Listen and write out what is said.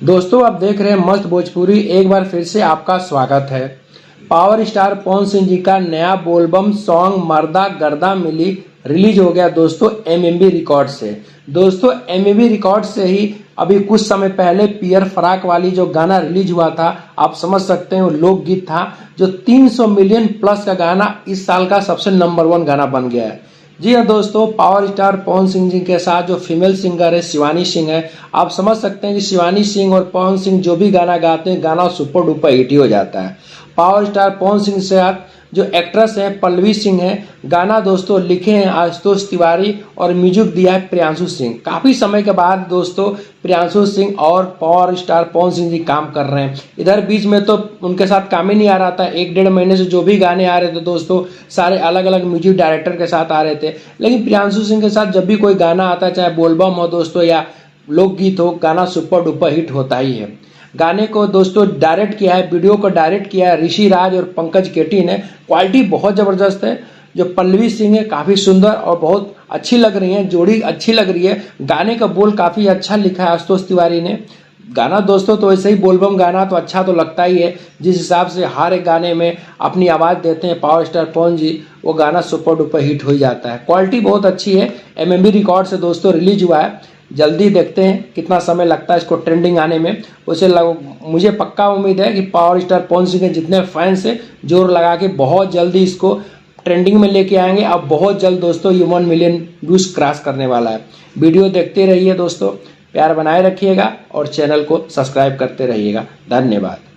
दोस्तों आप देख रहे हैं मस्त भोजपुरी। एक बार फिर से आपका स्वागत है। पावर स्टार पवन सिंह जी का नया बोलबम सॉन्ग मर्दा गर्दा मिली रिलीज हो गया दोस्तों एमएमबी रिकॉर्ड से। दोस्तों एमएमबी रिकॉर्ड से ही अभी कुछ समय पहले पियर फराक वाली जो गाना रिलीज हुआ था, आप समझ सकते हैं वो लोकगीत था जो 300 मिलियन प्लस का गाना इस साल का सबसे नंबर 1 गाना बन गया है। जी हाँ दोस्तों, पावर स्टार पवन सिंह जी के साथ जो फीमेल सिंगर है शिवानी सिंह है। आप समझ सकते हैं कि शिवानी सिंह और पवन सिंह जो भी गाना गाते हैं गाना सुपर डुपर हिट ही हो जाता है। पावर स्टार पवन सिंह से साथ जो एक्ट्रेस है पल्लवी सिंह है, गाना दोस्तों लिखे हैं आशुतोष तिवारी और म्यूजिक दिया है प्रियांशु सिंह। काफ़ी समय के बाद दोस्तों प्रियांशु सिंह और पावर स्टार पवन सिंह जी काम कर रहे हैं। इधर बीच में तो उनके साथ काम ही नहीं आ रहा था। 1-1.5 महीने से जो भी गाने आ रहे थे दोस्तों सारे अलग अलग म्यूजिक डायरेक्टर के साथ आ रहे थे, लेकिन प्रियांशु सिंह के साथ जब भी कोई गाना आता है, चाहे बोलबम हो दोस्तों या लोकगीत हो, गाना सुपर डुपर हिट होता ही है। गाने को दोस्तों डायरेक्ट किया है, वीडियो को डायरेक्ट किया है ऋषि राज और पंकज केटी ने। क्वालिटी बहुत ज़बरदस्त है। जो पल्लवी सिंह है काफ़ी सुंदर और बहुत अच्छी लग रही है, जोड़ी अच्छी लग रही है। गाने का बोल काफ़ी अच्छा लिखा है आशुतोष तिवारी ने। गाना दोस्तों तो ऐसे ही बोलबम गाना तो अच्छा तो लगता ही है। जिस हिसाब से हर एक गाने में अपनी आवाज़ देते हैं पावर स्टार पवन जी, वो गाना सुपर डुपर हिट हो जाता है। क्वालिटी बहुत अच्छी है। एमएमबी रिकॉर्ड से दोस्तों रिलीज हुआ है। जल्दी देखते हैं कितना समय लगता है इसको ट्रेंडिंग आने में। उसे मुझे पक्का उम्मीद है कि पावर स्टार पवन सिंह के जितने फैंस हैं जोर लगा के बहुत जल्दी इसको ट्रेंडिंग में लेके आएंगे। अब बहुत जल्द दोस्तों ये 1 मिलियन व्यूज क्रॉस करने वाला है। वीडियो देखते रहिए दोस्तों, प्यार बनाए रखिएगा और चैनल को सब्सक्राइब करते रहिएगा। धन्यवाद।